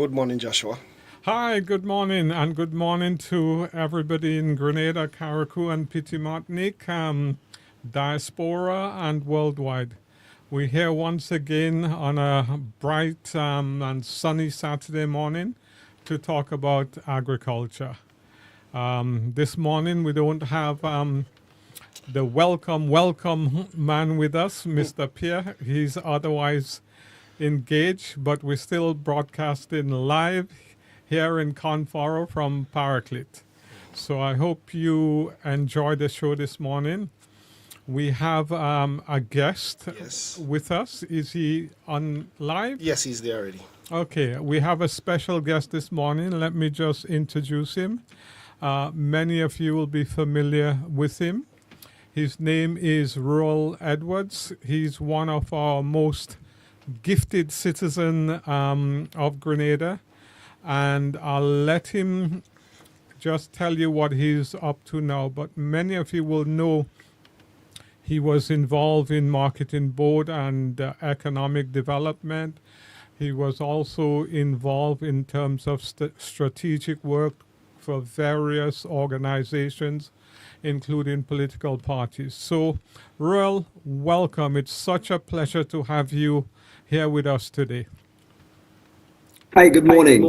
Good morning, Joshua. Hi, good morning, and good morning to everybody in Grenada, Carriacou, and Petit Martinique, diaspora, and worldwide. We're here once again on a bright and sunny Saturday morning to talk about agriculture. This morning we don't have the welcome man with us, Mr. Pierre. He's otherwise engaged, but we're still broadcasting live here in Conforo from Paraclete. So I hope you enjoy the show this morning. We have a guest Yes. with us. Is he on live? Yes, he's there already. Okay, we have a special guest this morning. Let me just introduce him. Many of you will be familiar with him. His name is Roel Edwards. He's one of our most gifted citizens of Grenada. And I'll let him just tell you what he's up to now. But many of you will know he was involved in marketing board and economic development. He was also involved in terms of strategic work for various organizations, including political parties. So, Roel, welcome. It's such a pleasure to have you here with us today. Hi, good morning.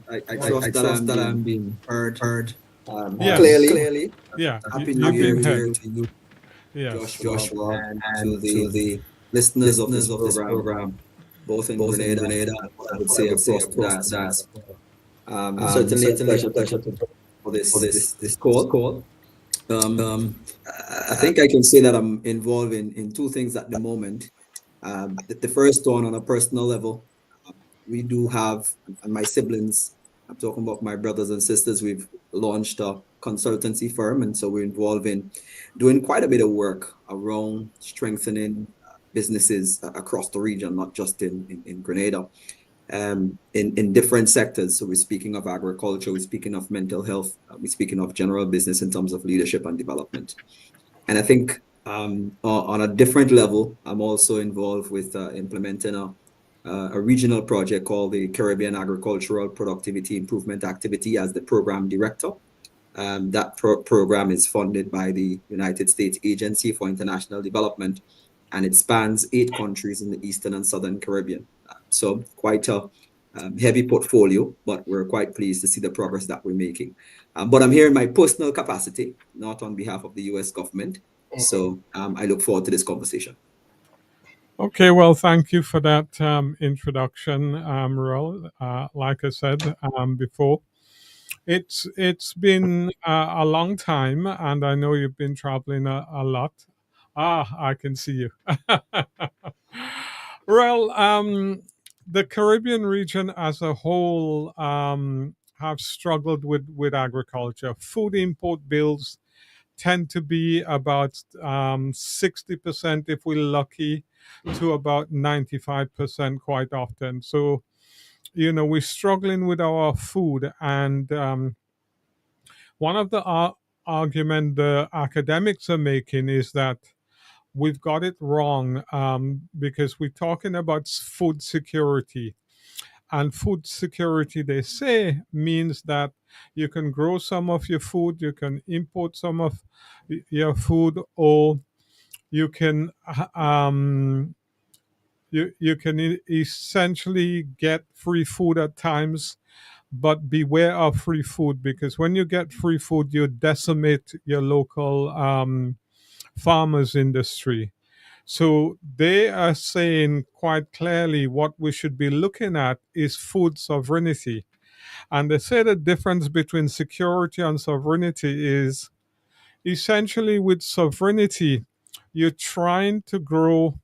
I trust that I'm being heard Yes. clearly. Yeah, Happy New you've Year been to heard. you, Yes. Joshua, and to the listeners of this program, both in Grenada and I would say across the diaspora. Certainly a pleasure for this call. I think I can say that I'm involved in two things at the moment. The first one on a personal level, we do have, and my siblings, I'm talking about my brothers and sisters, we've launched a consultancy firm. And so we're involved in doing quite a bit of work around strengthening businesses across the region, not just in Grenada, in different sectors. So we're speaking of agriculture, we're speaking of mental health, we're speaking of general business in terms of leadership and development. And I think on a different level, I'm also involved with implementing a regional project called the Caribbean Agricultural Productivity Improvement Activity as the program director. That program is funded by the United States Agency for International Development, and it spans 8 countries in the Eastern and Southern Caribbean. So quite a heavy portfolio, but we're quite pleased to see the progress that we're making. But I'm here in my personal capacity, not on behalf of the US government. So I look forward to this conversation. Okay, well, thank you for that introduction, Roel. Like I said before, it's been a long time, and I know you've been traveling a lot. I can see you. Well, the Caribbean region as a whole have struggled with agriculture. Food import bills tend to be about 60%, if we're lucky, to about 95% quite often. So, we're struggling with our food. And one of the argument the academics are making is that we've got it wrong because we're talking about food security. And food security, they say, means that you can grow some of your food, you can import some of your food, or you can you can essentially get free food at times. But beware of free food, because when you get free food, you decimate your local farmers industry. So they are saying quite clearly what we should be looking at is food sovereignty. And they say the difference between security and sovereignty is essentially with sovereignty, you're trying to grow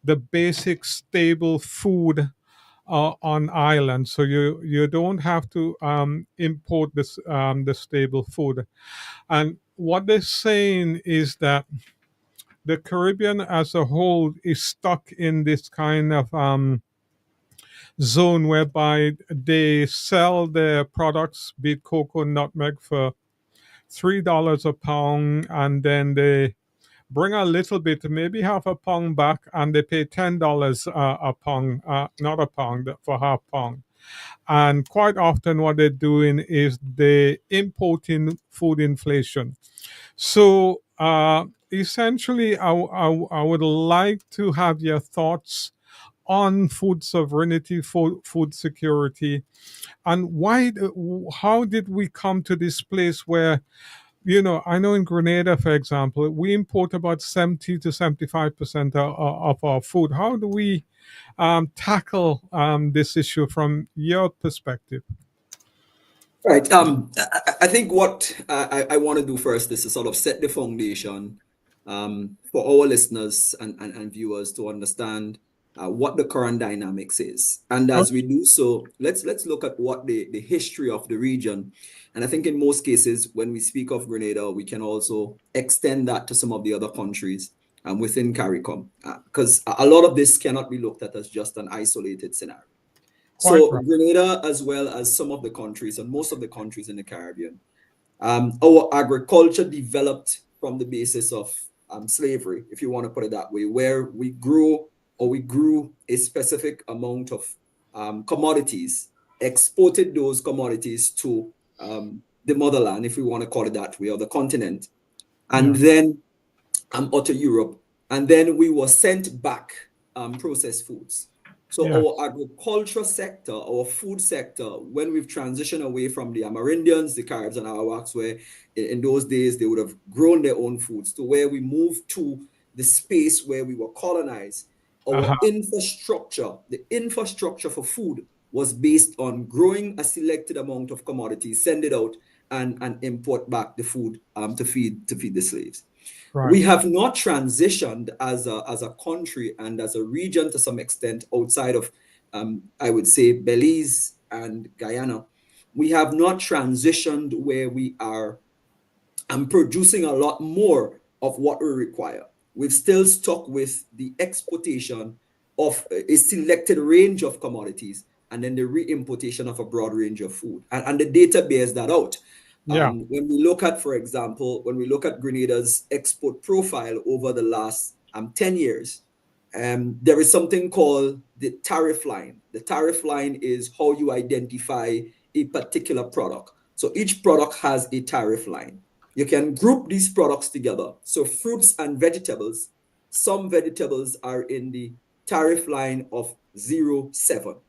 the basic stable food on island, so you don't have to import this the stable food. And what they're saying is that the Caribbean as a whole is stuck in this kind of zone whereby they sell their products, be it cocoa, nutmeg, for $3 a pound, and then they bring a little bit, maybe half a pound back, and they pay $10 a pound, not a pound, for half pound. And quite often, what they're doing is they importing food inflation. So essentially, I would like to have your thoughts on food sovereignty, food security, and how did we come to this place where, I know in Grenada, for example, we import about 70 to 75% of our food. How do we tackle this issue from your perspective? Right. I think what I want to do first is to sort of set the foundation for our listeners and viewers to understand what the current dynamics is. And as we do so, let's look at what the history of the region. And I think in most cases, when we speak of Grenada, we can also extend that to some of the other countries within CARICOM, because a lot of this cannot be looked at as just an isolated scenario. Quite So right. Grenada, as well as some of the countries and most of the countries in the Caribbean, our agriculture developed from the basis of slavery, if you want to put it that way, where we grew a specific amount of commodities, exported those commodities to the motherland, if we want to call it that way, or the continent, and Yeah. then or to Europe, and then we were sent back processed foods. So Yeah. our agriculture sector, our food sector, when we've transitioned away from the Amerindians, the Caribs and Arawaks, where in those days they would have grown their own foods, to where we moved to the space where we were colonized, our Uh-huh. infrastructure, the infrastructure for food was based on growing a selected amount of commodities, send it out, and import back the food to feed the slaves. Right. We have not transitioned as a country and as a region to some extent outside of, I would say, Belize and Guyana. We have not transitioned where we are producing a lot more of what we require. We've still stuck with the exportation of a selected range of commodities and then the re-importation of a broad range of food. And the data bears that out. Yeah. When we look at, for example, when we look at Grenada's export profile over the last 10 years, there is something called the tariff line. The tariff line is how you identify a particular product. So each product has a tariff line. You can group these products together. So fruits and vegetables, some vegetables are in the tariff line of 0.7.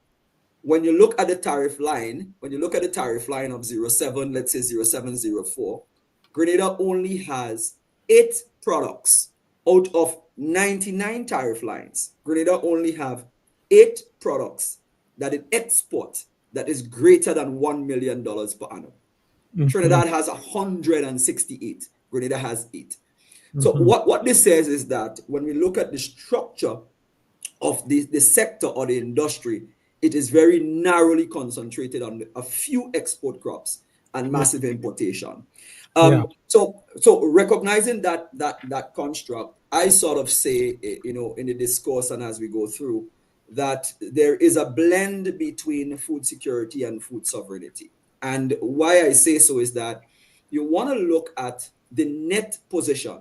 When you look at the tariff line, of 0.7, let's say 0.704, Grenada only has 8 products out of 99 tariff lines. Grenada only have 8 products that it export that is greater than $1 million per annum. Mm-hmm. Trinidad has 168. Grenada has 8. So Mm-hmm. what this says is that when we look at the structure of the sector or the industry, it is very narrowly concentrated on a few export crops and Yeah. massive importation. Yeah. So recognizing that construct, I sort of say, in the discourse and as we go through, that there is a blend between food security and food sovereignty. And why I say so is that you want to look at the net position.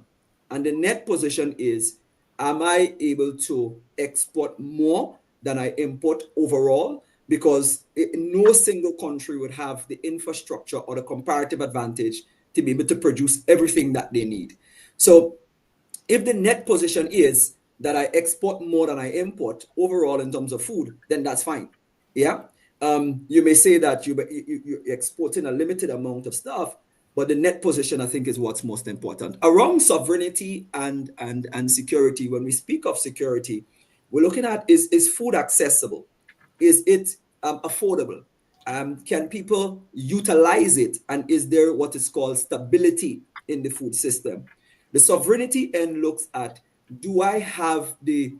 And the net position is, am I able to export more than I import overall? Because no single country would have the infrastructure or the comparative advantage to be able to produce everything that they need. So if the net position is that I export more than I import overall in terms of food, then that's fine. Yeah. You may say that you're exporting a limited amount of stuff, but the net position, I think, is what's most important. Around sovereignty and security, when we speak of security, we're looking at is food accessible? Is it affordable? Can people utilize it? And is there what is called stability in the food system? The sovereignty end looks at, do I have the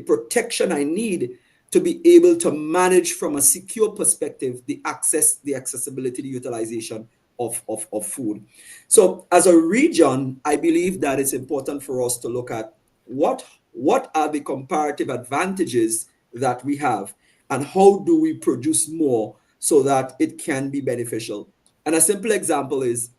protection I need to be able to manage from a secure perspective the accessibility, the utilization of food. So as a region, I believe that it's important for us to look at what are the comparative advantages that we have and how do we produce more so that it can be beneficial. And a simple example is,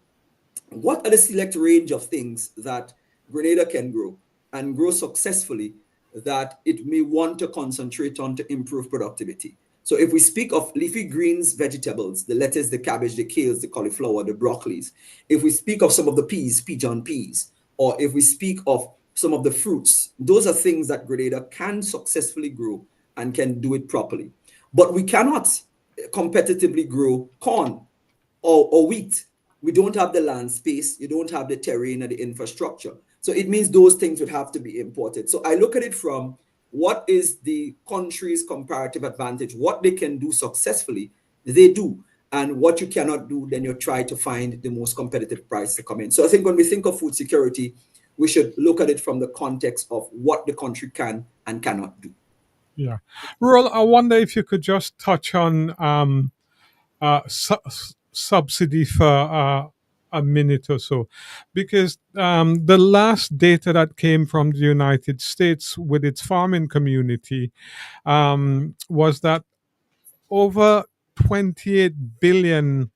what are the select range of things that Grenada can grow and grow successfully that it may want to concentrate on to improve productivity? So if we speak of leafy greens, vegetables, the lettuce, the cabbage, the kales, the cauliflower, the broccolis, if we speak of some of the peas, pigeon peas, or if we speak of some of the fruits, those are things that Grenada can successfully grow and can do it properly. But we cannot competitively grow corn or wheat. We don't have the land space, you don't have the terrain and the infrastructure. So it means those things would have to be imported. So I look at it from what is the country's comparative advantage, what they can do successfully, they do. And what you cannot do, then you try to find the most competitive price to come in. So I think when we think of food security, we should look at it from the context of what the country can and cannot do. Yeah. Rural, I wonder if you could just touch on subsidy for a minute or so, because the last data that came from the United States with its farming community was that over 28 billion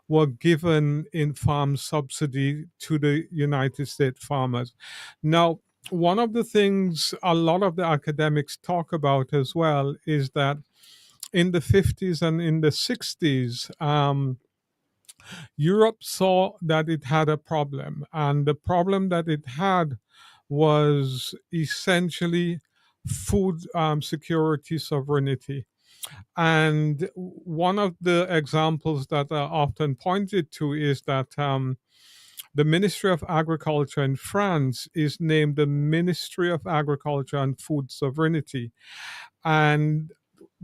were given in farm subsidy to the United States farmers. Now, one of the things a lot of the academics talk about as well is that in the 50s and in the 60s, Europe saw that it had a problem, and the problem that it had was essentially food security sovereignty. And one of the examples that are often pointed to is that the Ministry of Agriculture in France is named the Ministry of Agriculture and Food Sovereignty. And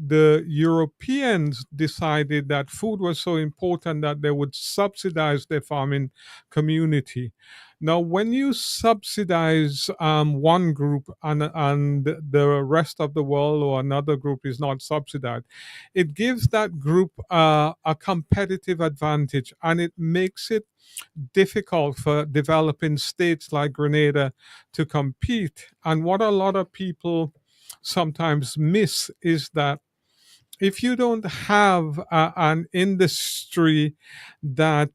the Europeans decided that food was so important that they would subsidize their farming community. Now, when you subsidize one group and the rest of the world or another group is not subsidized, it gives that group a competitive advantage, and it makes it difficult for developing states like Grenada to compete. And what a lot of people sometimes miss is that if you don't have an industry that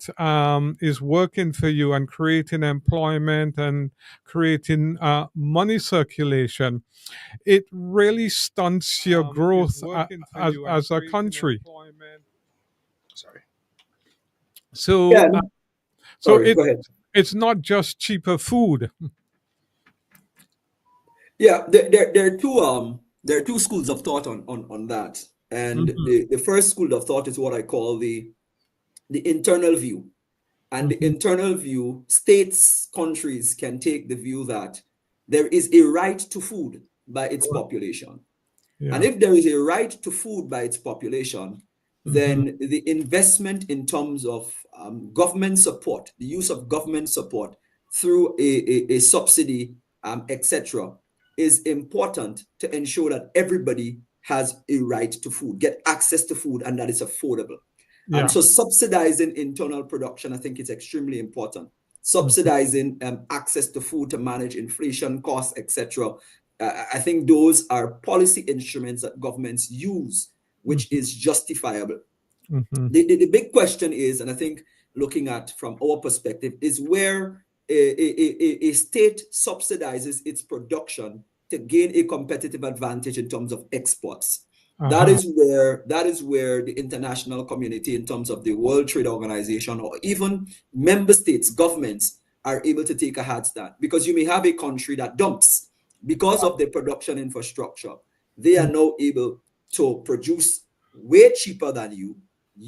is working for you and creating employment and creating money circulation, it really stunts your growth as a country. Sorry. So, Yeah, so sorry, it go ahead. it's not just cheaper food. Yeah, there are two schools of thought on that. And Mhm, the first school of thought is what I call the internal view. And the mhm, internal view, states, countries can take the view that there is a right to food by its population. And yeah. if there is a right to food by its population, Mhm, then the investment in terms of government support, the use of government support through a subsidy, etc., is important to ensure that everybody has a right to food, get access to food, and that it's affordable. yeah. So subsidizing internal production, I think, is extremely important. Mhm, Subsidizing access to food to manage inflation costs, etc. I think those are policy instruments that governments use, which mhm, is justifiable. mhm, The big question is, and I think looking at from our perspective, is where a state subsidizes its production to gain a competitive advantage in terms of exports. aha, That is where the international community, in terms of the World Trade Organization or even member states, governments, are able to take a hard stand. Because you may have a country that dumps because of the production infrastructure. They are mm, now able to produce way cheaper than you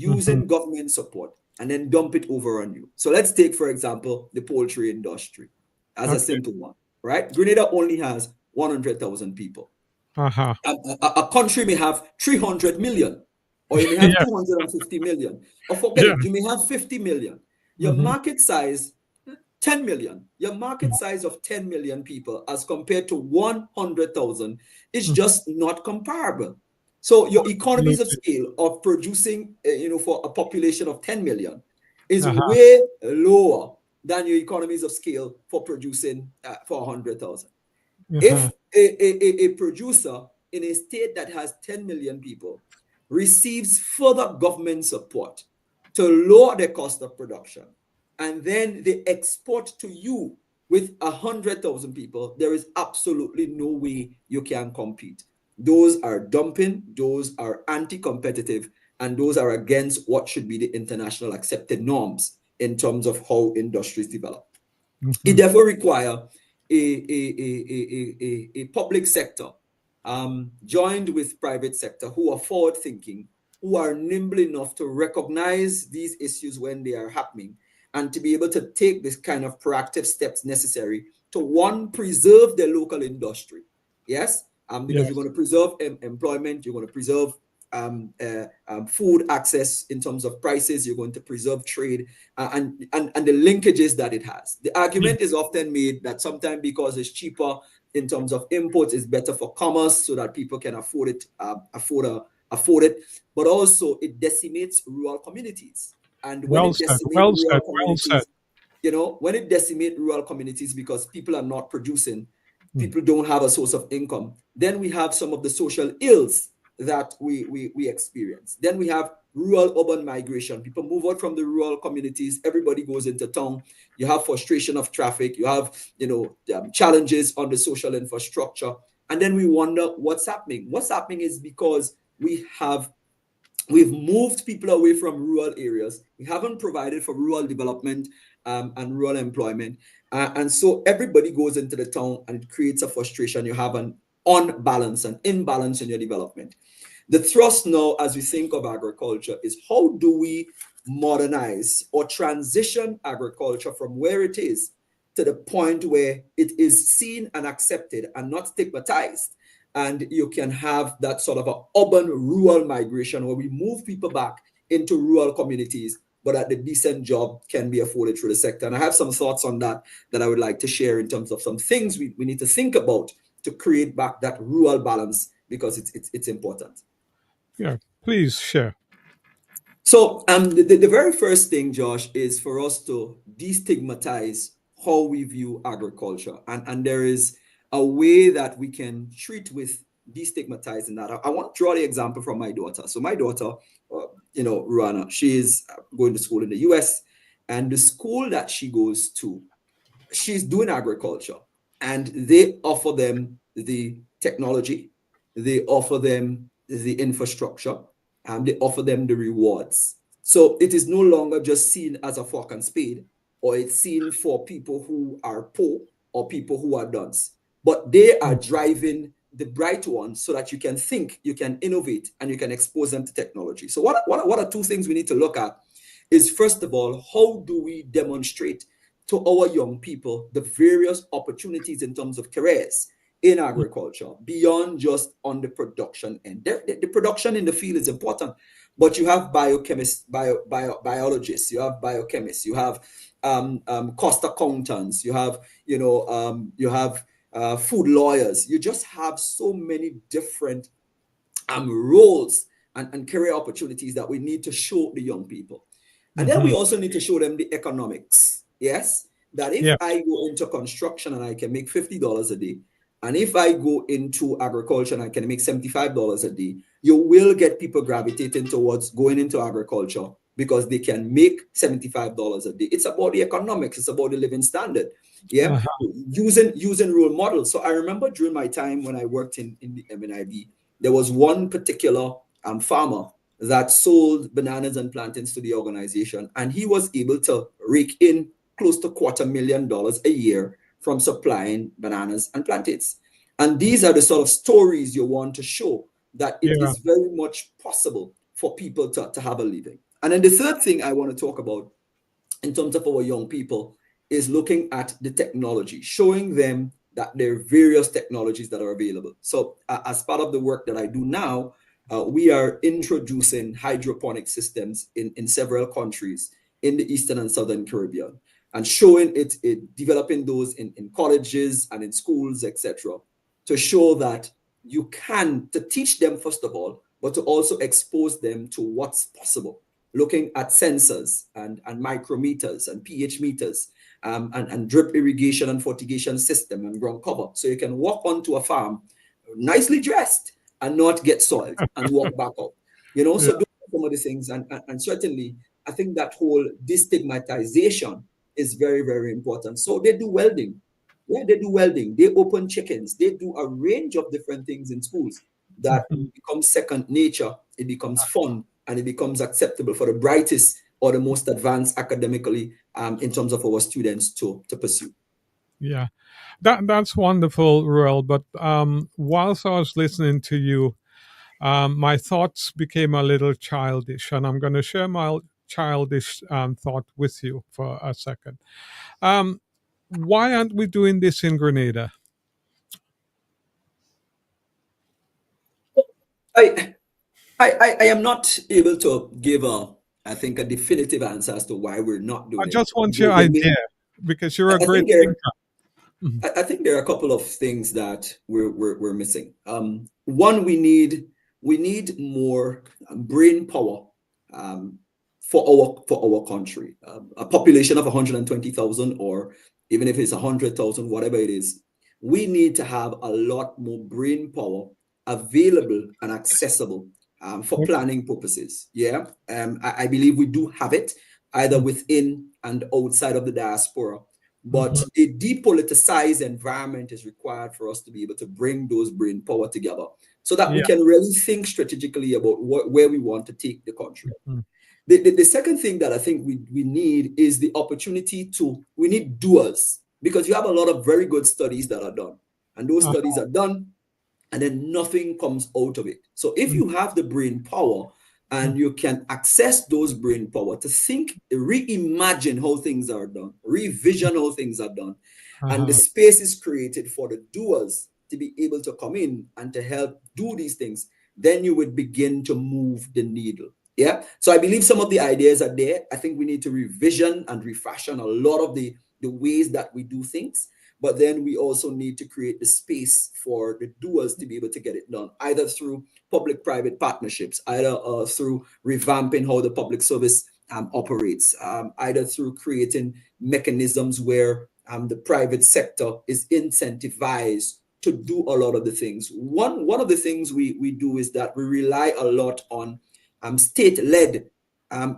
mhm, using government support and then dump it over on you. So let's take, for example, the poultry industry as a okay, simple one, right? Grenada only has 100,000 people. aha, A country may have 300 million, or you may have yeah, 250 million, or forget yeah, it, you may have 50 million. Your mhm, market size, 10 million. Your market mhm, size of 10 million people as compared to 100,000 is mhm, just not comparable. So your economies of absolutely, scale of producing, for a population of 10 million is aha, way lower than your economies of scale for producing for 100,000. aha, If a producer in a state that has 10 million people receives further government support to lower the cost of production, and then they export to you with 100,000 people, there is absolutely no way you can compete. Those are dumping, those are anti-competitive, and those are against what should be the international accepted norms in terms of how industries develop. It therefore requires a public sector joined with private sector who are forward thinking, who are nimble enough to recognize these issues when they are happening, and to be able to take this kind of proactive steps necessary to, one, preserve their local industry. Yes, because Yes. you're going to preserve employment, you're going to preserve food access in terms of prices, you're going to preserve trade, and the linkages that it has. The argument is often made that sometimes because it's cheaper in terms of imports, it's better for commerce so that people can afford it, but also it decimates rural communities. And when Well it said. decimates Well rural said. Well said. communities, when it decimates rural communities because people are not producing, Mm. people don't have a source of income, then we have some of the social ills that we experience. Then we have rural urban migration. People move out from the rural communities, everybody goes into town. You have frustration of traffic, you have challenges on the social infrastructure, and then we wonder what's happening. What's happening is because we've moved people away from rural areas. We haven't provided for rural development and rural employment. And so everybody goes into the town and it creates a frustration. You have an unbalance, an imbalance in your development. The thrust now, as we think of agriculture, is how do we modernize or transition agriculture from where it is to the point where it is seen and accepted and not stigmatized. And you can have that sort of an urban-rural migration where we move people back into rural communities, but that the decent job can be afforded through the sector. And I have some thoughts on that I would like to share in terms of some things we need to think about to create back that rural balance, because it's important. Yeah. Please share. So the very first thing, Josh, is for us to destigmatize how we view agriculture. And there is a way that we can treat with destigmatizing that. I want to draw the example from my daughter. So my daughter, Ruana, she is going to school in the US, and the school that she goes to, she's doing agriculture, and they offer them the technology, they offer them the infrastructure, and they offer them the rewards. So it is no longer just seen as a fork and spade, or it's seen for people who are poor or people who are dunce, but they are driving the bright ones so that you can think, you can innovate, and you can expose them to technology. So what are two things we need to look at is, first of all, how do we demonstrate to our young people the various opportunities in terms of careers in agriculture beyond just on the production end. The production in the field is important, but you have biochemists, biologists, you have biochemists, you have cost accountants, you have food lawyers. You just have so many different roles and career opportunities that we need to show the young people. And then we also need to show them the economics. Yes, that if I go into construction and I can make $50 a day, and if I go into agriculture and I can make $75 a day, you will get people gravitating towards going into agriculture because they can make $75 a day. It's about the economics. It's about the living standard. Yeah, using role models. So I remember during my time when I worked in the MNIB, there was one particular farmer that sold bananas and plantains to the organization, and he was able to rake in close to $250,000 a year from supplying bananas and plantains. And these are the sort of stories you want to show that it is very much possible for people to have a living. And then the third thing I want to talk about in terms of our young people is looking at the technology, showing them that there are various technologies that are available. So as part of the work that I do now, we are introducing hydroponic systems in several countries in the Eastern and Southern Caribbean, and showing developing those in colleges and in schools, etc., to show that you can, to teach them first of all, but to also expose them to what's possible, looking at sensors and micrometers and pH meters, and drip irrigation and fertigation system and ground cover. So you can walk onto a farm nicely dressed and not get soiled and walk back out. So those are some of the things. And certainly, I think that whole destigmatization is very, very important. So they do welding. Yeah, they do welding. They open chickens. They do a range of different things in schools. that becomes second nature, it becomes fun, and it becomes acceptable for the brightest or the most advanced academically in terms of our students to pursue. Yeah, that's wonderful, Ruel. But whilst I was listening to you, my thoughts became a little childish, and I'm going to share my childish thought with you for a second. Why aren't we doing this in Grenada? I am not able to give I think, a definitive answer as to why we're not I doing it. just want your idea because you're a I great think there, thinker. I think there are a couple of things that we're missing. One, we need more brain power for our country. A population of 120,000, or even if it's 100,000, whatever it is, we need to have a lot more brain power available and accessible for planning purposes. Yeah, I believe we do have it either within and outside of the diaspora. But a depoliticized environment is required for us to be able to bring those brain power together so that we can really think strategically about where we want to take the country. The second thing that I think we need is the opportunity we need doers, because you have a lot of very good studies that are done, and those studies are done, and then nothing comes out of it. So if you have the brain power and you can access those brain power to think, reimagine how things are done, revision how things are done, and the space is created for the doers to be able to come in and to help do these things, then you would begin to move the needle. Yeah. So I believe some of the ideas are there. I think we need to revision and refashion a lot of the ways that we do things. But then we also need to create the space for the doers to be able to get it done, either through public-private partnerships, either through revamping how the public service operates, either through creating mechanisms where the private sector is incentivized to do a lot of the things. One of the things we do is that we rely a lot on state-led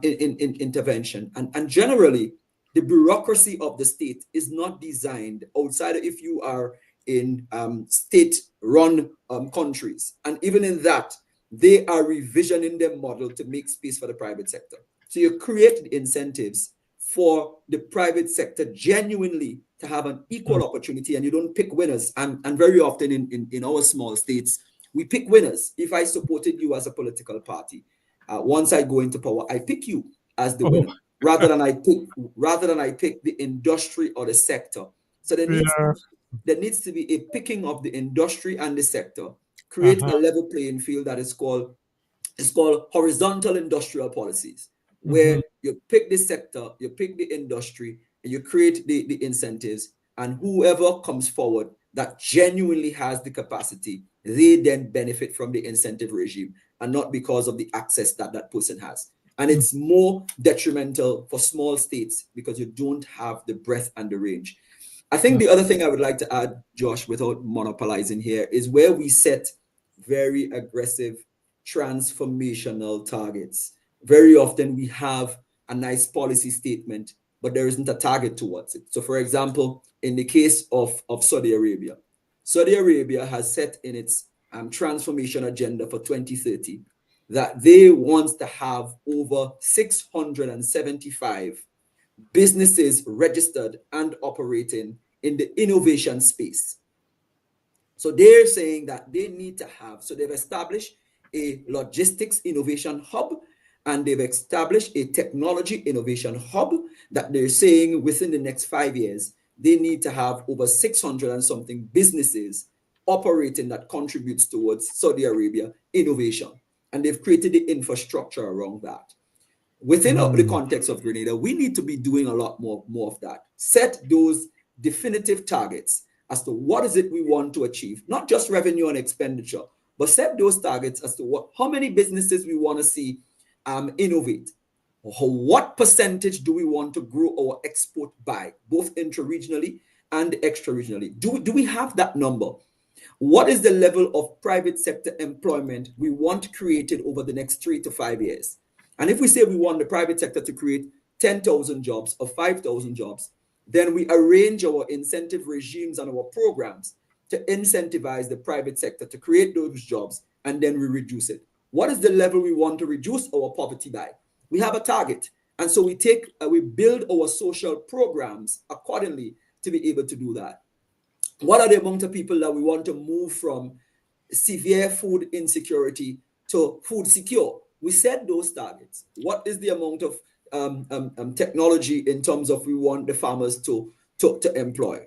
in intervention, and generally the bureaucracy of the state is not designed outside of if you are in state-run countries. And even in that, they are revisioning their model to make space for the private sector. So you create the incentives for the private sector genuinely to have an equal opportunity, and you don't pick winners. And very often in our small states, we pick winners. If I supported you as a political party, once I go into power, I pick you as the winner, rather than I pick the industry or the sector. So there needs to be a picking of the industry and the sector, create a level playing field that is called horizontal industrial policies, where you pick the sector, you pick the industry, and you create the incentives, and whoever comes forward that genuinely has the capacity, they then benefit from the incentive regime, and not because of the access that that person has. And it's more detrimental for small states because you don't have the breadth and the range. I think the other thing I would like to add, Josh, without monopolizing here, is where we set very aggressive transformational targets. Very often we have a nice policy statement, but there isn't a target towards it. So for example, in the case of Saudi Arabia has set in its transformation agenda for 2030 that they want to have over 675 businesses registered and operating in the innovation space. So they're saying that they need to have, so they've established a logistics innovation hub, and they've established a technology innovation hub that they're saying within the next 5 years, they need to have over 600 and something businesses operating that contributes towards Saudi Arabia innovation. And they've created the infrastructure around that. Within the context of Grenada, we need to be doing a lot more of that. Set those definitive targets as to what is it we want to achieve, not just revenue and expenditure, but set those targets as to how many businesses we want to see innovate. What percentage do we want to grow our export by, both intra-regionally and extra-regionally? Do we have that number? What is the level of private sector employment we want created over the next 3 to 5 years? And if we say we want the private sector to create 10,000 jobs or 5,000 jobs, then we arrange our incentive regimes and our programs to incentivize the private sector to create those jobs and then we reduce it. What is the level we want to reduce our poverty by? We have a target. And so we build our social programs accordingly to be able to do that. What are the amount of people that we want to move from severe food insecurity to food secure? We set those targets. What is the amount of technology in terms of we want the farmers to employ?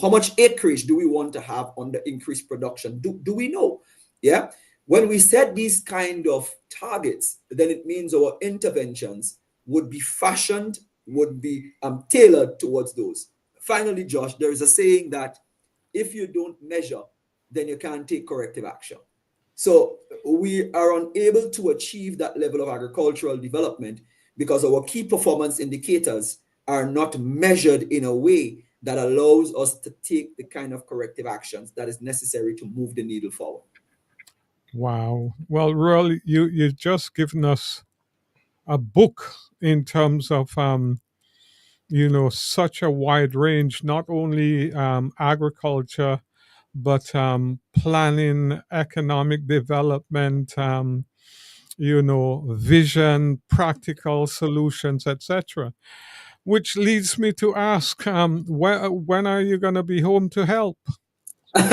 How much acreage do we want to have on the increased production? Do we know? Yeah. When we set these kind of targets, then it means our interventions would be fashioned, would be tailored towards those. Finally, Josh, there is a saying that if you don't measure, then you can't take corrective action. So we are unable to achieve that level of agricultural development because our key performance indicators are not measured in a way that allows us to take the kind of corrective actions that is necessary to move the needle forward. Wow. Well, really, you've just given us a book in terms of such a wide range, not only agriculture, but planning, economic development, vision, practical solutions, etc. Which leads me to ask, when are you going to be home to help? Well,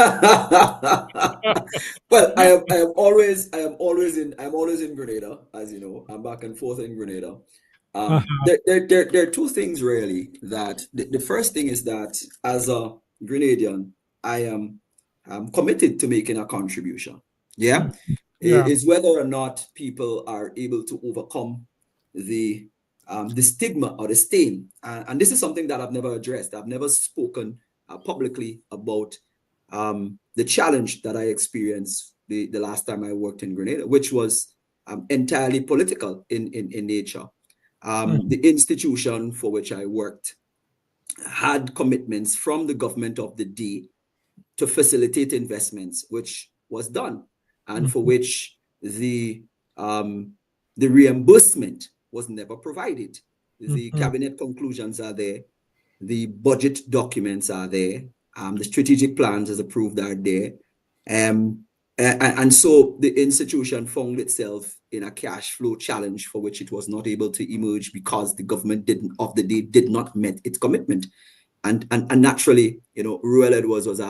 I am always in Grenada, as you know. I'm back and forth in Grenada. There are two things really. That the first thing is that as a Grenadian, I am committed to making a contribution. Yeah, Yeah. is whether or not people are able to overcome the stigma or the stain, and this is something that I've never addressed. I've never spoken publicly about the challenge that I experienced the last time I worked in Grenada, which was entirely political in nature. The institution for which I worked had commitments from the government of the day to facilitate investments, which was done, and for which the reimbursement was never provided. The cabinet conclusions are there, the budget documents are there, the strategic plans as approved are there, and so the institution found itself in a cash flow challenge for which it was not able to emerge because the government did not met its commitment, and naturally, Ruel Edwards was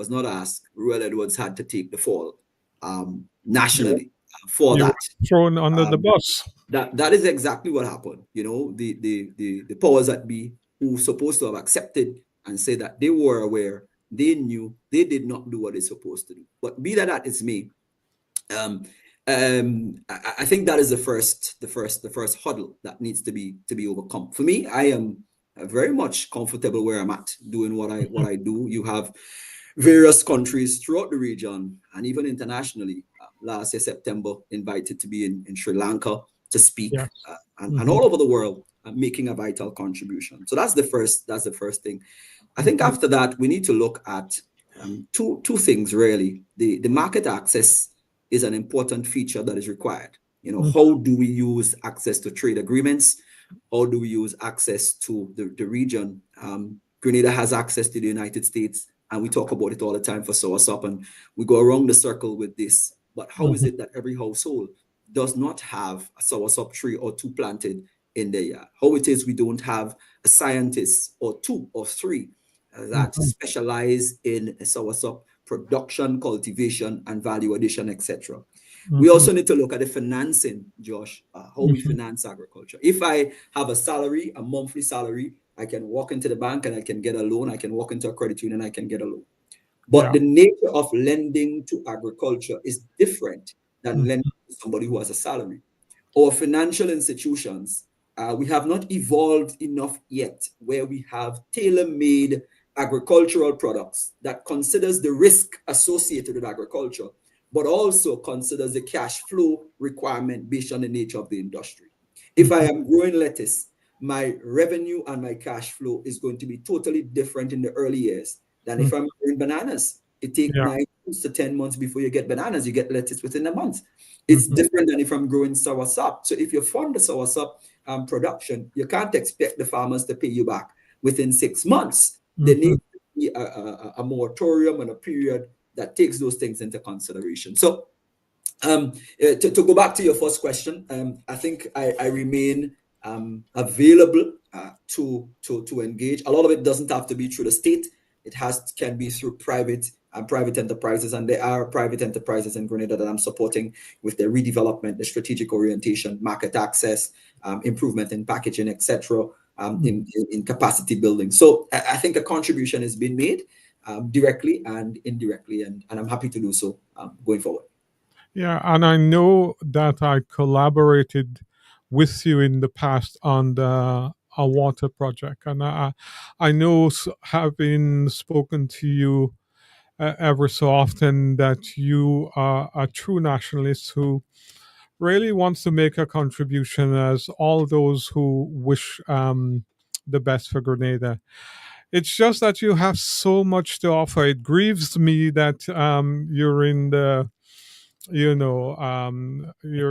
not asked. Ruel Edwards had to take the fall nationally for that. Thrown under the bus. That is exactly what happened. The powers that be who supposed to have accepted and say that they were aware, they knew, they did not do what they're supposed to do. But be that is me. I think that is the first hurdle that needs to be overcome. For me, I am very much comfortable where I'm at, doing what I do. You have various countries throughout the region and even internationally. Last year, September, invited to be in Sri Lanka to speak, Yes. and all over the world, making a vital contribution. So that's the first thing. I think after that, we need to look at two things really. The market access is an important feature that is required. How do we use access to trade agreements? How do we use access to the region? Grenada has access to the United States, and we talk about it all the time for soursop, and we go around the circle with this. But how is it that every household does not have a soursop tree or two planted in their yard? How it is we don't have a scientist or two or three that specialize in soursop production, cultivation, and value addition, etc. We also need to look at the financing, Josh, how we finance agriculture. If I have a salary, a monthly salary, I can walk into the bank and I can get a loan. I can walk into a credit union, I can get a loan. But the nature of lending to agriculture is different than lending to somebody who has a salary. Our financial institutions, we have not evolved enough yet where we have tailor-made agricultural products that considers the risk associated with agriculture, but also considers the cash flow requirement based on the nature of the industry. If I am growing lettuce, my revenue and my cash flow is going to be totally different in the early years than if I'm growing bananas. It takes 9 to 10 months before you get bananas. You get lettuce within a month. It's different than if I'm growing soursop. So if you fund the soursop production, you can't expect the farmers to pay you back within 6 months. There needs to be a moratorium and a period that takes those things into consideration. So To go back to your first question, I think I remain available to engage. A lot of it doesn't have to be through the state. It can be through private enterprises, and there are private enterprises in Grenada that I'm supporting with their redevelopment, the strategic orientation, market access, improvement in packaging, etc., in capacity building. So I think a contribution has been made directly and indirectly, and I'm happy to do so going forward. Yeah, and I know that I collaborated with you in the past on a water project, and I know, having spoken to you ever so often, that you are a true nationalist who really wants to make a contribution, as all those who wish the best for Grenada. It's just that you have so much to offer. It grieves me that you're in the you're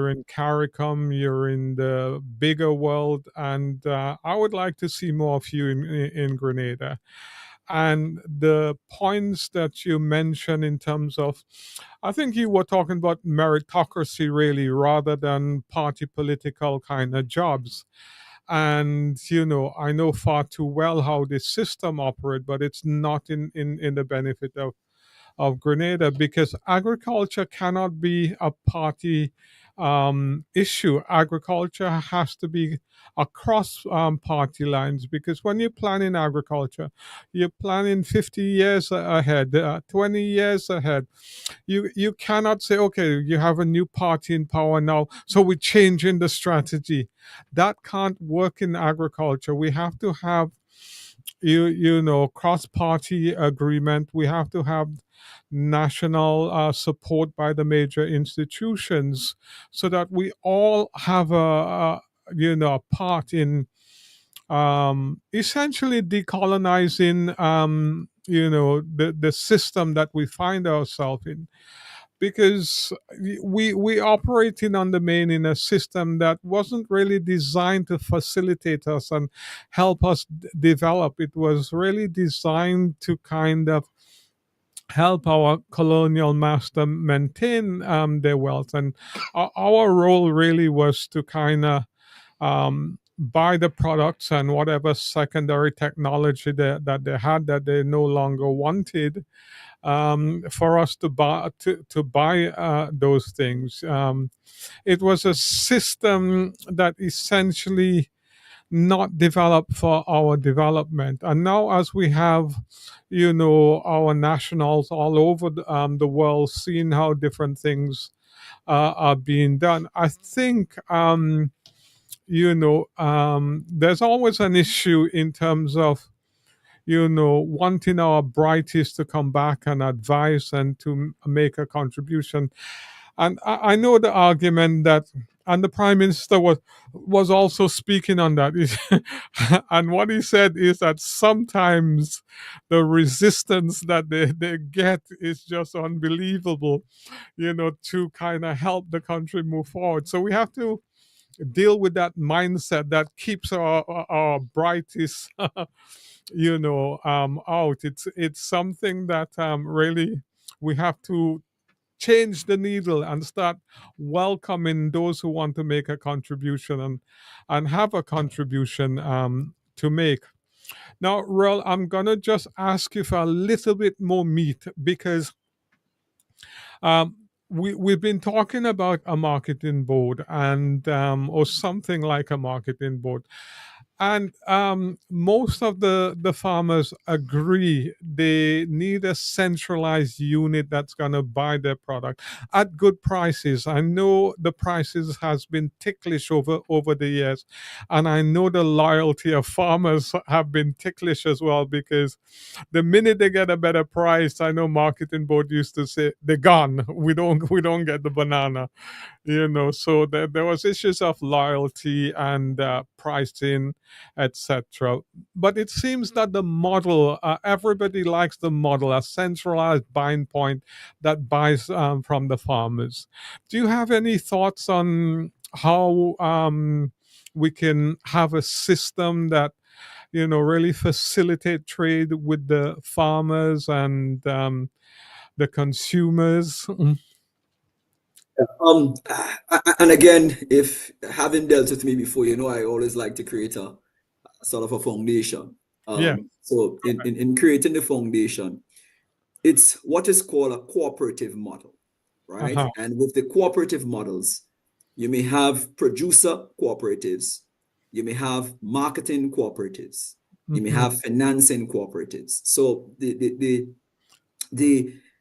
in CARICOM, you're in the bigger world, and I would like to see more of you in Grenada. And the points that you mentioned in terms of, I think you were talking about meritocracy really, rather than party political kind of jobs. And I know far too well how this system operates, but it's not in the benefit of Grenada, because agriculture cannot be a party issue. Agriculture has to be across party lines, because when you plan in agriculture, you're planning 50 years ahead, 20 years ahead. You cannot say, okay, you have a new party in power now, so we're changing the strategy. That can't work in agriculture. We have to have cross party agreement. We have to have national support by the major institutions, so that we all have a part in essentially decolonizing the system that we find ourselves in, because we operating on the main in a system that wasn't really designed to facilitate us and help us develop. It was really designed to kind of help our colonial master maintain their wealth, and our role really was to kind of buy the products and whatever secondary technology that they had that they no longer wanted, for us to buy those things. It was a system that essentially not developed for our development. And now, as we have, our nationals all over the world seeing how different things are being done, I think, there's always an issue in terms of, wanting our brightest to come back and advise and to make a contribution. And I know the argument that, and the Prime Minister was also speaking on that. And what he said is that sometimes the resistance that they get is just unbelievable, to kind of help the country move forward. So we have to deal with that mindset that keeps our brightest out. It's something that really we have to change the needle and start welcoming those who want to make a contribution and have a contribution to make. Now, Rel, I'm gonna just ask you for a little bit more meat, because we've been talking about a marketing board, and or something like a marketing board. And most of the farmers agree they need a centralized unit that's going to buy their product at good prices. I know the prices has been ticklish over the years, and I know the loyalty of farmers have been ticklish as well, because the minute they get a better price, I know marketing board used to say, they're gone. We don't get the banana. So there was issues of loyalty and pricing, etc. But it seems that the model, everybody likes the model, a centralized buying point that buys from the farmers. Do you have any thoughts on how we can have a system that really facilitate trade with the farmers and the consumers? And again, if having dealt with me before, I always like to create a sort of a foundation. Yeah. So in creating the foundation, it's what is called a cooperative model, right? Uh-huh. And with the cooperative models, you may have producer cooperatives, you may have marketing cooperatives, you may Mm-hmm. have financing cooperatives. So the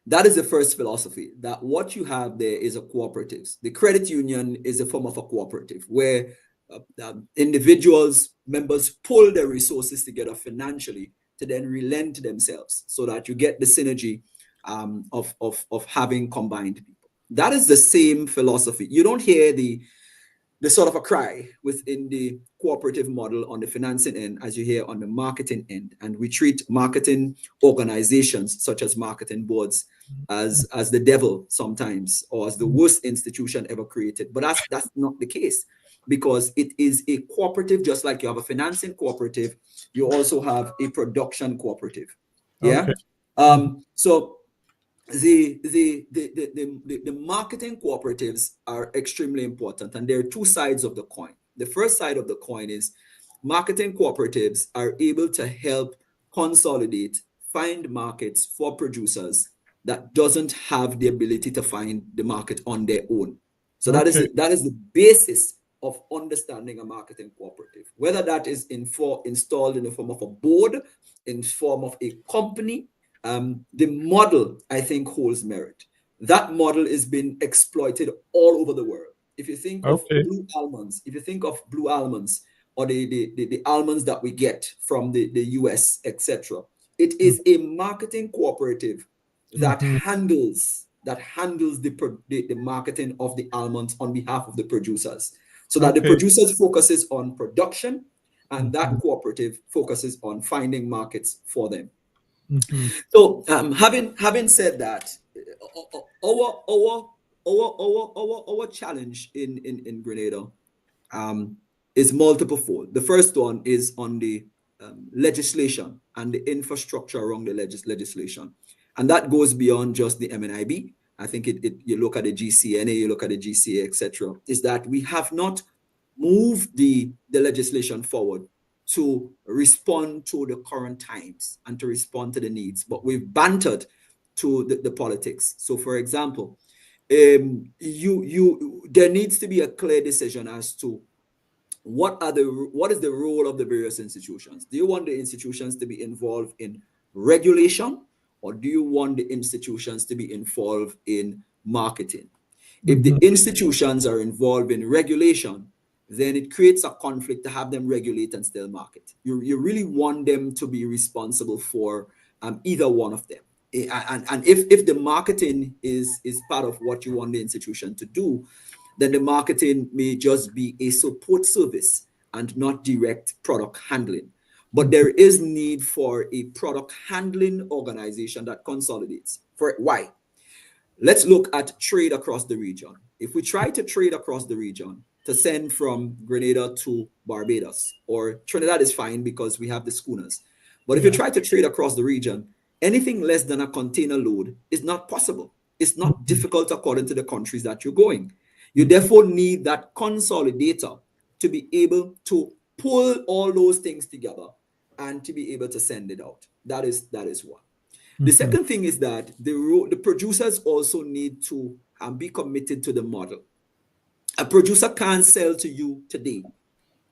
that is the first philosophy, that what you have there is a cooperative. The credit union is a form of a cooperative where individuals, members pull their resources together financially to then relent to themselves so that you get the synergy of having combined people. That is the same philosophy. You don't hear the sort of a cry within the cooperative model on the financing end as you hear on the marketing end. And we treat marketing organizations such as marketing boards as the devil sometimes, or as the worst institution ever created. But that's not the case, because it is a cooperative. Just like you have a financing cooperative, you also have a production cooperative. Yeah. Okay. Mm-hmm. So the marketing cooperatives are extremely important, and there are two sides of the coin. The first side of the coin is marketing cooperatives are able to help consolidate, find markets for producers that doesn't have the ability to find the market on their own. So that is Okay. the basis of understanding a marketing cooperative, whether that is installed in the form of a board, in form of a company. The model, I think, holds merit. That model is being exploited all over the world. If you think of Okay. blue almonds, or the almonds that we get from the US, etc., it is a marketing cooperative that Mm-hmm. handles the marketing of the almonds on behalf of the producers, so that the Okay. producers focuses on production, and Mm-hmm. that cooperative focuses on finding markets for them. Mm-hmm. So, having said that, our our our challenge in Grenada um, is multiple fold. The first one is on the legislation and the infrastructure around the legislation, and that goes beyond just the MNIB. I think you look at the GCNA, you look at the GCA, etc. Is that we have not moved the legislation forward to respond to the current times and to respond to the needs, but we've bantered to the politics. So, for example, there needs to be a clear decision as to what is the role of the various institutions. Do you want the institutions to be involved in regulation, or do you want the institutions to be involved in marketing? If the Mm-hmm. institutions are involved in regulation, then it creates a conflict to have them regulate and still market. You really want them to be responsible for either one of them. And if the marketing is part of what you want the institution to do, then the marketing may just be a support service and not direct product handling. But there is need for a product handling organization that consolidates. Why? Let's look at trade across the region. If we try to trade across the region, to send from Grenada to Barbados, or Trinidad is fine because we have the schooners. But if you Yeah. try to trade across the region, anything less than a container load is not possible. It's not Mm-hmm. difficult according to the countries that you're going. You Mm-hmm. therefore need that consolidator to be able to pull all those things together and to be able to send it out. That is one. The Mm-hmm. second thing is that the producers also need to be committed to the model. A producer can't sell to you today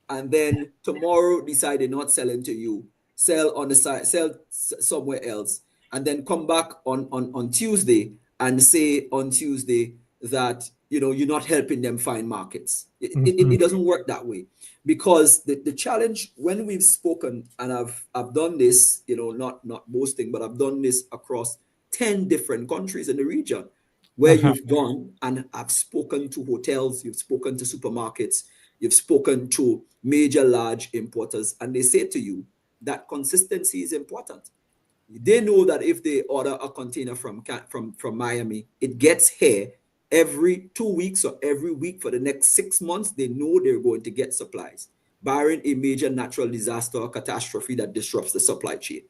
and then tomorrow decide they're not selling to you, sell on the side, sell somewhere else, and then come back on Tuesday and say on Tuesday that you're not helping them find markets. It doesn't work that way, because the challenge when we've spoken, and I've done this, not boasting, but I've done this across 10 different countries in the region, where Uh-huh. you've gone and have spoken to hotels, you've spoken to supermarkets, you've spoken to major large importers, and they say to you that consistency is important. They know that if they order a container from Miami, it gets here every 2 weeks or every week for the next 6 months. They know they're going to get supplies, barring a major natural disaster or catastrophe that disrupts the supply chain.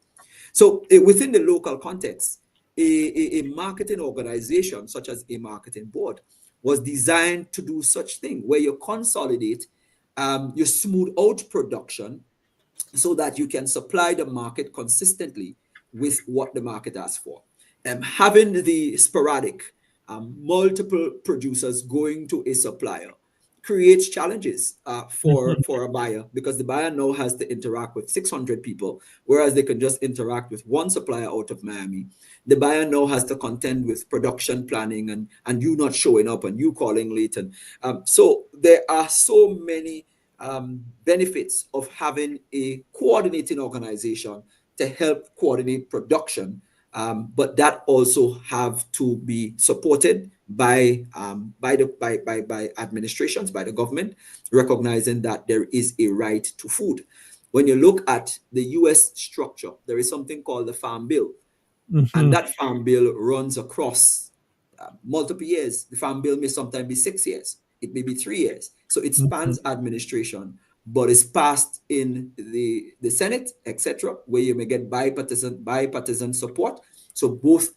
So within the local context, a marketing organization such as a marketing board was designed to do such thing, where you consolidate, you smooth out production so that you can supply the market consistently with what the market asks for. Having the sporadic, multiple producers going to a supplier creates challenges for a buyer, because the buyer now has to interact with 600 people, whereas they can just interact with one supplier out of Miami. The buyer now has to contend with production planning and you not showing up and you calling late. And so there are so many benefits of having a coordinating organization to help coordinate production, but that also have to be supported by administrations, by the government, recognizing that there is a right to food. When you look at the U.S. structure, there is something called the Farm Bill, and that Farm Bill runs across multiple years. The Farm Bill may sometimes be 6 years, it may be 3 years. So it spans administration, but it's passed in the Senate, etc., where you may get bipartisan support. So both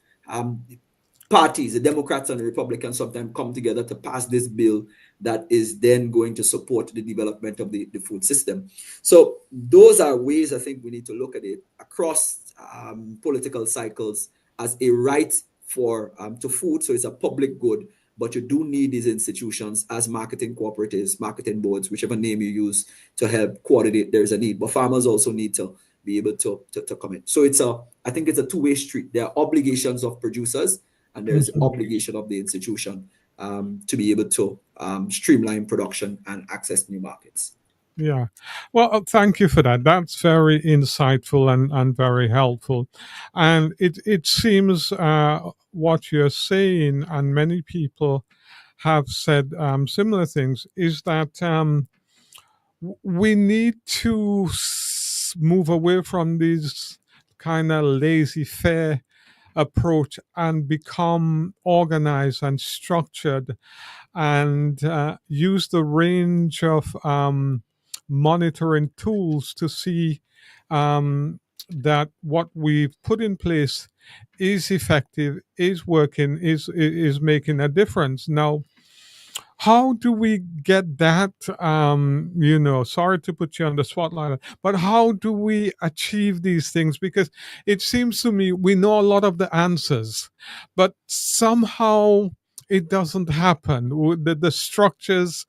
parties, the Democrats and the Republicans, sometimes come together to pass this bill that is then going to support the development of the food system. So those are ways I think we need to look at it across political cycles as a right for to food. So it's a public good, but you do need these institutions as marketing cooperatives, marketing boards, whichever name you use, to help coordinate. There's a need, but farmers also need to be able to come in. So I think it's a two-way street. There are obligations of producers, and there's obligation of the institution to be able to streamline production and access new markets. Yeah. Well, thank you for that. That's very insightful and very helpful. And it seems what you're saying, and many people have said similar things, is that we need to move away from this kind of laissez-faire approach and become organized and structured, and use the range of monitoring tools to see that what we've put in place is effective, is working, is making a difference. Now, how do we get that? Sorry to put you on the spotlight, but how do we achieve these things? Because it seems to me we know a lot of the answers, but somehow it doesn't happen. The structures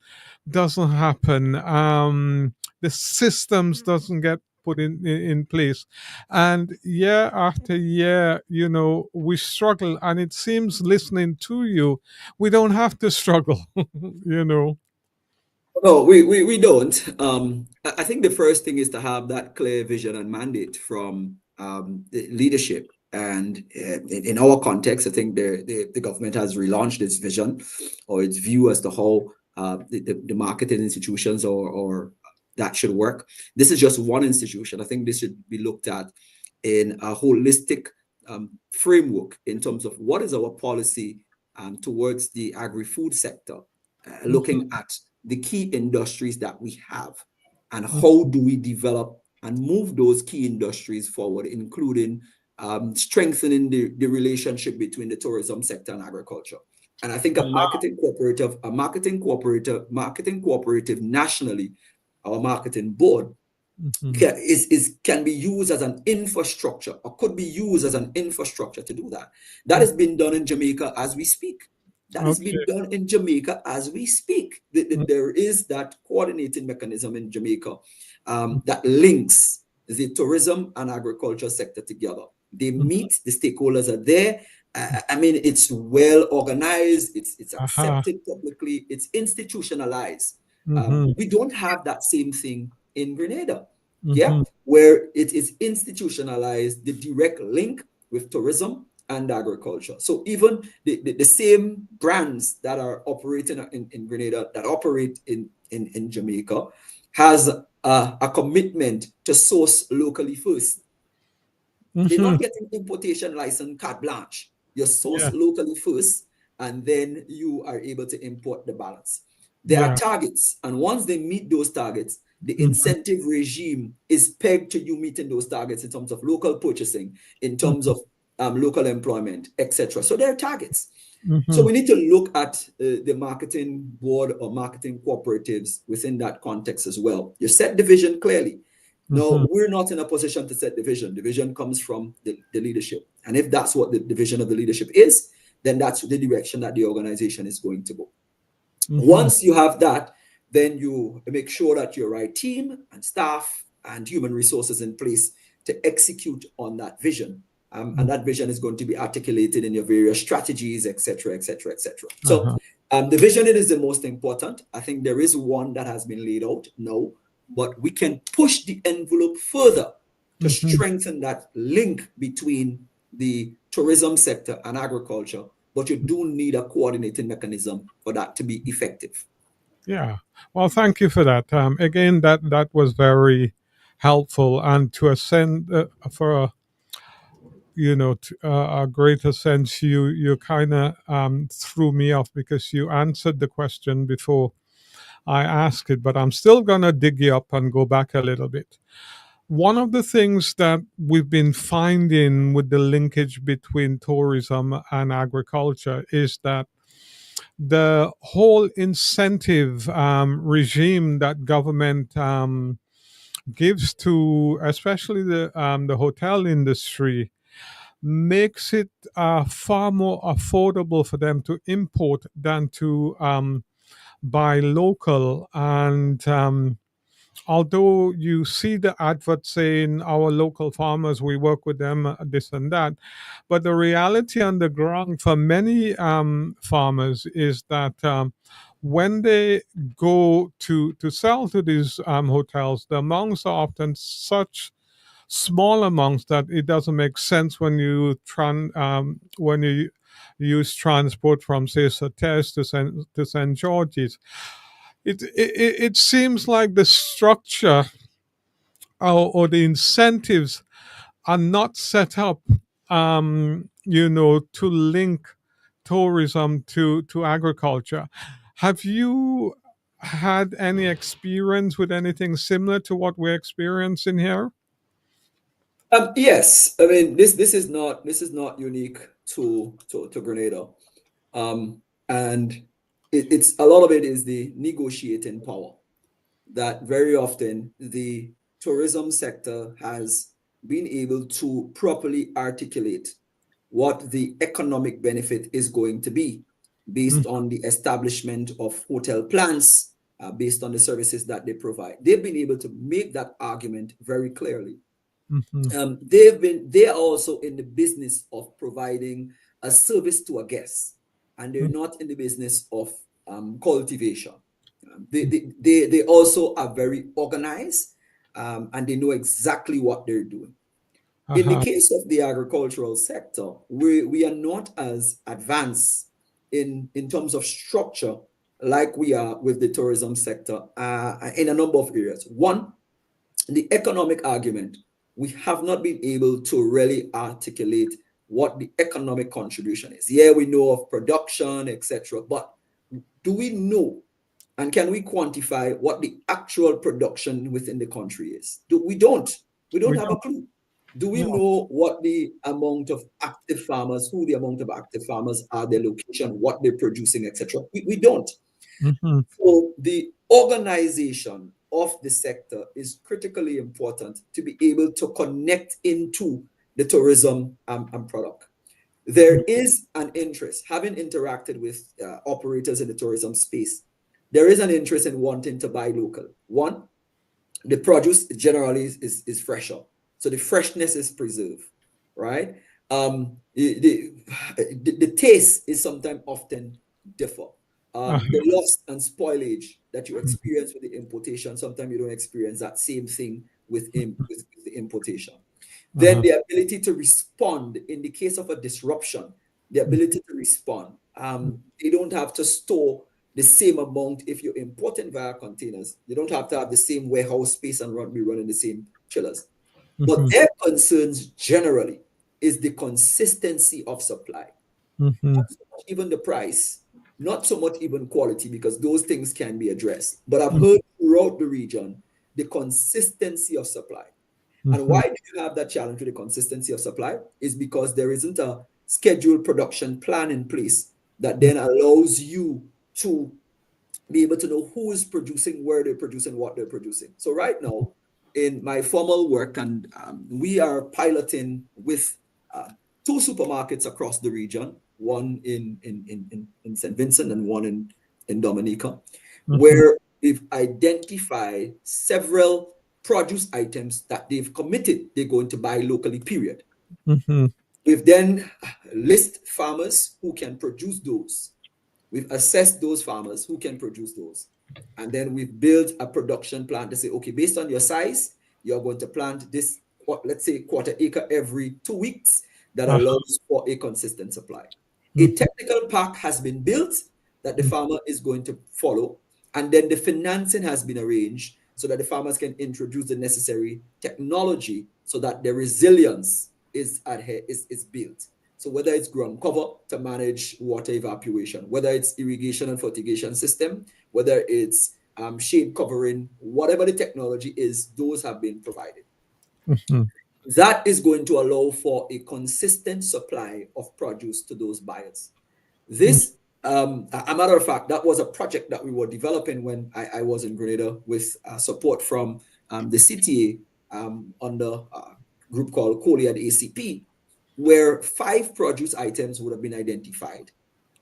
doesn't happen. The systems doesn't get put in place, and year after year, we struggle. And it seems, listening to you, we don't have to struggle. No, we don't. I think the first thing is to have that clear vision and mandate from the leadership. And in our context, I think the government has relaunched its vision or its view as to how the marketing institutions or that should work. This is just one institution. I think this should be looked at in a holistic framework in terms of what is our policy towards the agri-food sector, looking at the key industries that we have and how do we develop and move those key industries forward, including strengthening the relationship between the tourism sector and agriculture. And I think a marketing cooperative nationally, our marketing board, can be used as an infrastructure, or could be used as an infrastructure to do that. That has been done in Jamaica as we speak. There is that coordinating mechanism in Jamaica that links the tourism and agriculture sector together. They meet, the stakeholders are there. It's well organized, it's accepted publicly, it's institutionalized. We don't have that same thing in Grenada, where it is institutionalized, the direct link with tourism and agriculture. So even the same brands that are operating in Grenada that operate in Jamaica has a commitment to source locally first. They're not getting importation license carte blanche. You source locally first, and then you are able to import the balance. There are targets, and once they meet those targets, the incentive regime is pegged to you meeting those targets in terms of local purchasing, in terms of local employment, etc. So there are targets. So Mm-hmm. we need to look at the marketing board or marketing cooperatives within that context as well. You set the vision clearly. No, Mm-hmm. we're not in a position to set the vision. The vision comes from the leadership. And if that's what the vision of the leadership is, then that's the direction that the organization is going to go. Mm-hmm. Once you have that, then you make sure that your right team and staff and human resources in place to execute on that vision. And that vision is going to be articulated in your various strategies, etc., etc., etc. So Uh-huh. the vision is the most important. I think there is one that has been laid out, no, but we can push the envelope further to Mm-hmm. strengthen that link between the tourism sector and agriculture, but you do need a coordinating mechanism for that to be effective. Yeah. Well, thank you for that. Again, that was very helpful, and to ascend for a a greater sense, you kind of threw me off because you answered the question before I asked it, but I'm still gonna dig you up and go back a little bit. One of the things that we've been finding with the linkage between tourism and agriculture is that the whole incentive regime that government gives to, especially the hotel industry, makes it far more affordable for them to import than to buy local. And although you see the advert saying our local farmers, we work with them, this and that, but the reality on the ground for many farmers is that when they go to sell to these hotels, the amounts are often such small amounts that it doesn't make sense when you use transport from, say, Sates to St. George's. It seems like the structure or the incentives are not set up, to link tourism to agriculture. Have you had any experience with anything similar to what we're experiencing here? Yes, I mean this is not unique to Grenada, and it's a lot of it is the negotiating power that very often the tourism sector has been able to properly articulate what the economic benefit is going to be based on the establishment of hotel plans, based on the services that they provide. They've been able to make that argument very clearly. Mm-hmm. They are also in the business of providing a service to a guest, and they're not in the business of cultivation. They also are very organized, and they know exactly what they're doing. In the Uh-huh. case of the agricultural sector, we are not as advanced in terms of structure like we are with the tourism sector in a number of areas. One, the economic argument, we have not been able to really articulate what the economic contribution is. Yeah, we know of production, etc., but do we know and can we quantify what the actual production within the country is? We don't We have a don't. clue. Do we No. know what the amount of active farmers, who the amount of active farmers are, their location, what they're producing, etc.? We don't. Mm-hmm. So the organization of the sector is critically important to be able to connect into the tourism and product. There is an interest, having interacted with operators in the tourism space, there is an interest in wanting to buy local. One, the produce generally is fresher. So the freshness is preserved, right? The taste is sometimes often differ. The Uh-huh. loss and spoilage that you experience with the importation, sometimes you don't experience that same thing with the importation. Then Uh-huh. the ability to respond in the case of a disruption, the ability to respond. They don't have to store the same amount if you're importing via containers. You don't have to have the same warehouse space and be running the same chillers. But Mm-hmm. their concerns generally is the consistency of supply. Mm-hmm. Not so much even the price, not so much even quality, because those things can be addressed. But I've heard throughout the region the consistency of supply. And Mm-hmm. why do you have that challenge with the consistency of supply? Is because there isn't a scheduled production plan in place that then allows you to be able to know who is producing, where they're producing, what they're producing. So right now, in my formal work, and we are piloting with two supermarkets across the region, one in St. Vincent and one in Dominica, where we've identified several produce items that they've committed they're going to buy locally, period. Mhm. We've then list farmers who can produce those. We've assessed those farmers who can produce those. And then we've built a production plan to say, okay, based on your size, you're going to plant this, let's say, quarter acre every 2 weeks. That allows for a consistent supply. A technical pack has been built that the farmer is going to follow. And then the financing has been arranged so that the farmers can introduce the necessary technology so that the resilience is built. So whether it's ground cover to manage water evaporation, whether it's irrigation and fertigation system, whether it's shade covering, whatever the technology is, those have been provided. That is going to allow for a consistent supply of produce to those buyers. This, a matter of fact, that was a project that we were developing when I was in Grenada with support from the CTA under a group called COLI at ACP, where 5 produce items would have been identified.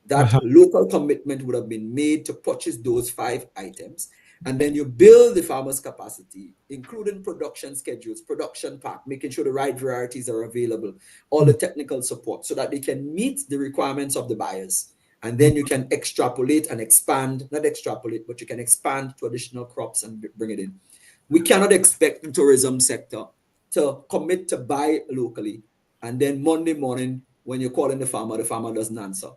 That local commitment would have been made to purchase those 5 items. And then you build the farmer's capacity, including production schedules, production pack, making sure the right varieties are available, all the technical support so that they can meet the requirements of the buyers. And then you can extrapolate and expand, not extrapolate, but you can expand to additional crops and bring it in. We cannot expect the tourism sector to commit to buy locally. And then Monday morning, when you're calling the farmer doesn't answer.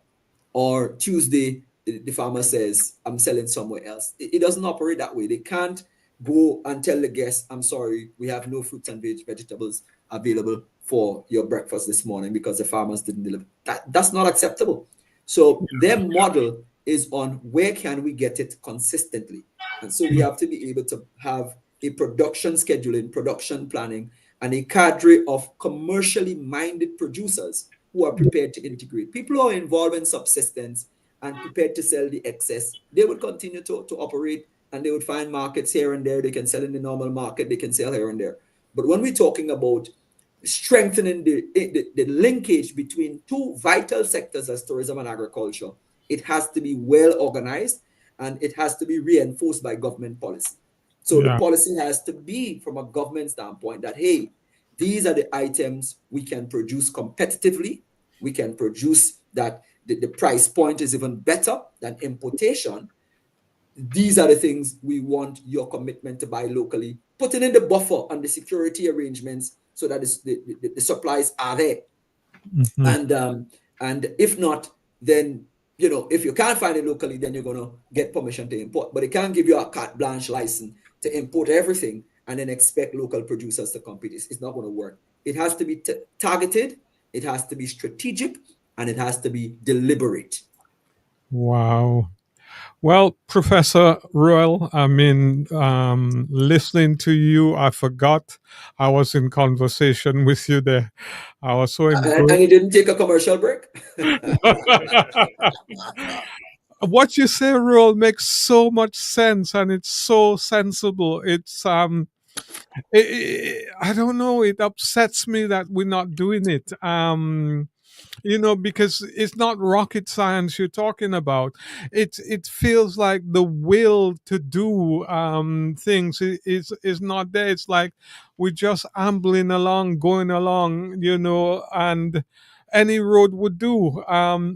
Or Tuesday, the farmer says, I'm selling somewhere else. It doesn't operate that way. They can't go and tell the guest, I'm sorry, we have no fruits and vegetables available for your breakfast this morning because the farmers didn't deliver. That's not acceptable. So their model is on where can we get it consistently. And so we have to be able to have a production scheduling, production planning, and a cadre of commercially minded producers who are prepared to integrate. People who are involved in subsistence and prepared to sell the excess, they would continue to operate and they would find markets here and there. They can sell in the normal market, they can sell here and there. But when we're talking about strengthening the linkage between two vital sectors as tourism and agriculture, it has to be well organized and it has to be reinforced by government policy. So the policy has to be from a government standpoint that, hey, these are the items we can produce competitively. We can produce that the price point is even better than importation. These are the things we want your commitment to buy locally, putting in the buffer and the security arrangements so that the supplies are there. And if not, then, you know, if you can't find it locally, then you're going to get permission to import. But they can't give you a carte blanche license to import everything and then expect local producers to compete. It's not going to work. It has to be targeted, it has to be strategic, and it has to be deliberate. Wow. Well, Professor Ruel, I mean, listening to you, I forgot I was in conversation with you there. I was so engrossed. And you didn't take a commercial break? What you say, Ruel, makes so much sense and it's so sensible. It's I don't know, it upsets me that we're not doing it. You know, because it's not rocket science you're talking about. It feels like the will to do things is not there. It's like we're just ambling along, going along, you know, and any road would do.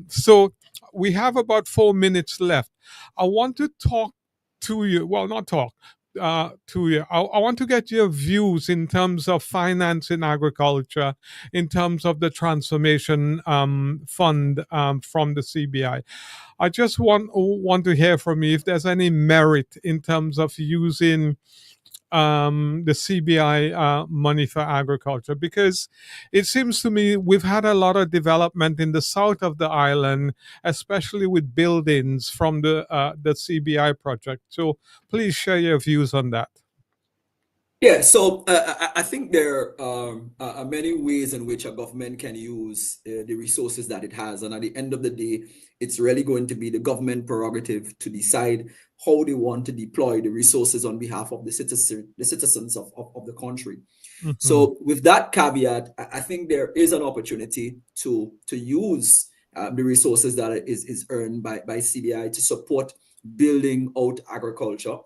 So we have about 4 minutes left. I want to talk to you. Well, not talk to you. I want to get your views in terms of finance in agriculture, in terms of the transformation fund from the CBI. I just want to hear from you if there's any merit in terms of using the CBI money for agriculture, because it seems to me we've had a lot of development in the south of the island, especially with buildings from the CBI project. So please share your views on that. Yeah, so I think there are many ways in which a government can use the resources that it has. And at the end of the day, it's really going to be the government prerogative to decide how they want to deploy the resources on behalf of the citizens of the country. Mm-hmm. So with that caveat, I think there is an opportunity to use the resources that is earned by CBI to support building out agriculture.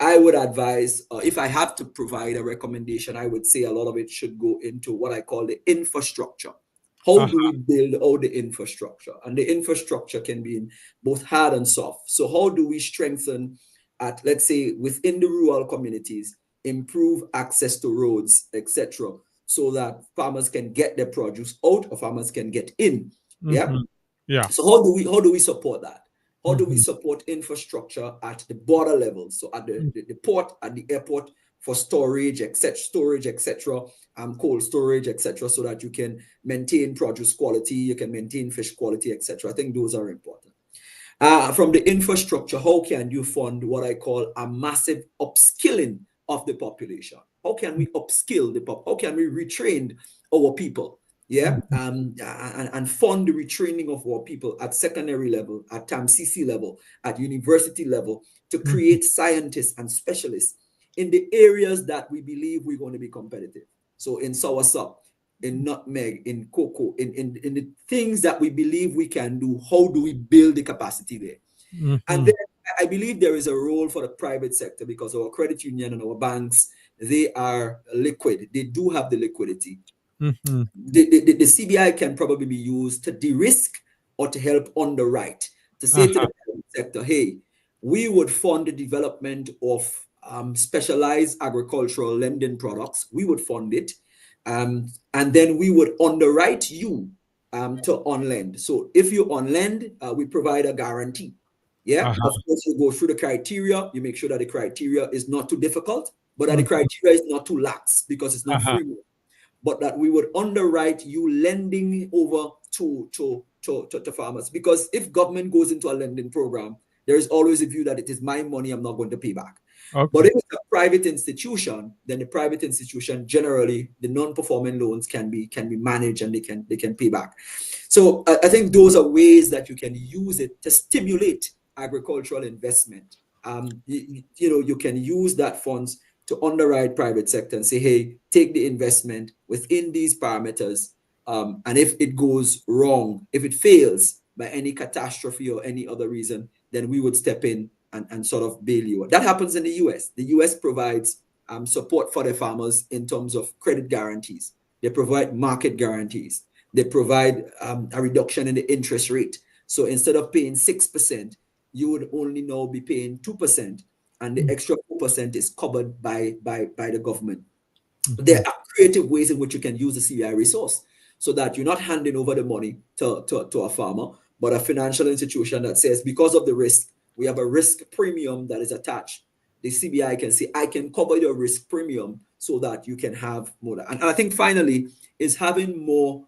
I would advise, if I have to provide a recommendation, I would say a lot of it should go into what I call the infrastructure. How do we build out the infrastructure? And the infrastructure can be in both hard and soft. So how do we strengthen at, let's say, within the rural communities, improve access to roads, etc., so that farmers can get their produce out or farmers can get in. Yeah. Mm-hmm. Yeah. So how do we support that? How do we Mm-hmm. support infrastructure at the border level? So at the port, at the airport for storage, etc., cold storage, etc., so that you can maintain produce quality, you can maintain fish quality, etc. I think those are important. From the infrastructure, how can you fund what I call a massive upskilling of the population? How can we upskill the how can we retrain our people? Yeah, and fund the retraining of our people at secondary level, at CC level, at university level, to Mm-hmm. create scientists and specialists in the areas that we believe we're going to be competitive. So in soursop, in nutmeg, in cocoa, in the things that we believe we can do, how do we build the capacity there? And Mm-hmm. then I believe there is a role for the private sector because our credit union and our banks, they are liquid. They do have the liquidity. Mm-hmm. The CBI can probably be used to de-risk or to help underwrite, to say to the private sector, hey, we would fund the development of specialized agricultural lending products. We would fund it. And then we would underwrite you to on lend. So if you on lend, we provide a guarantee. Yeah, Uh-huh. of course, you go through the criteria. You make sure that the criteria is not too difficult, but that the Mm-hmm. criteria is not too lax because it's not Uh-huh. free, but that we would underwrite you lending over to farmers. Because if government goes into a lending program, there is always a view that it is my money, I'm not going to pay back. But Okay. if it's a private institution, then the private institution generally the non-performing loans can be managed and they can pay back. So I think those are ways that you can use it to stimulate agricultural investment. You can use that funds to underwrite private sector and say, hey, take the investment within these parameters. And if it goes wrong, if it fails by any catastrophe or any other reason, then we would step in and sort of bail you. That happens in the US. The US provides support for the farmers in terms of credit guarantees. They provide market guarantees. They provide a reduction in the interest rate. So instead of paying 6%, you would only now be paying 2%, and the extra 4% is covered by the government. There Mm-hmm. are creative ways in which you can use the CBI resource so that you're not handing over the money to a farmer, but a financial institution that says, because of the risk, we have a risk premium that is attached. The CBI can say, I can cover your risk premium so that you can have more. And I think finally is having more,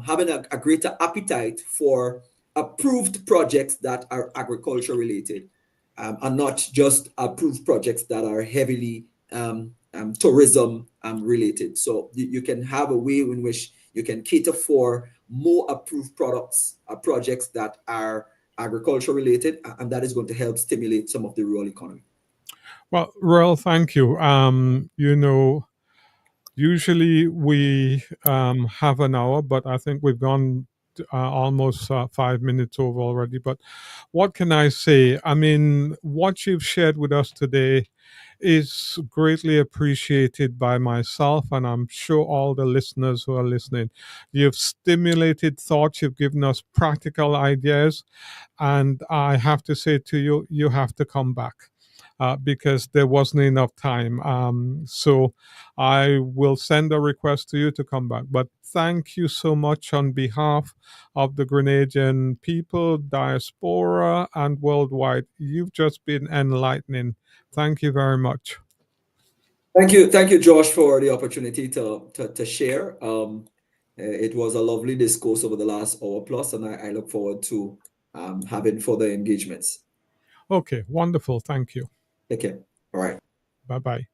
having a greater appetite for approved projects that are agriculture related, and not just approved projects that are heavily tourism related. So you can have a way in which you can cater for more approved products, projects that are agriculture related, and that is going to help stimulate some of the rural economy. Well, Royal, thank you. Usually we have an hour, but I think we've gone almost 5 minutes over already. But what can I say? I mean, what you've shared with us today is greatly appreciated by myself, and I'm sure all the listeners who are listening. You've stimulated thoughts, you've given us practical ideas, and I have to say to you, you have to come back. Because there wasn't enough time. So I will send a request to you to come back. But thank you so much on behalf of the Grenadian people, diaspora, and worldwide. You've just been enlightening. Thank you very much. Thank you, Josh, for the opportunity to share. It was a lovely discourse over the last hour plus, and I look forward to having further engagements. Okay, wonderful. Thank you. Take care. All right. Bye bye.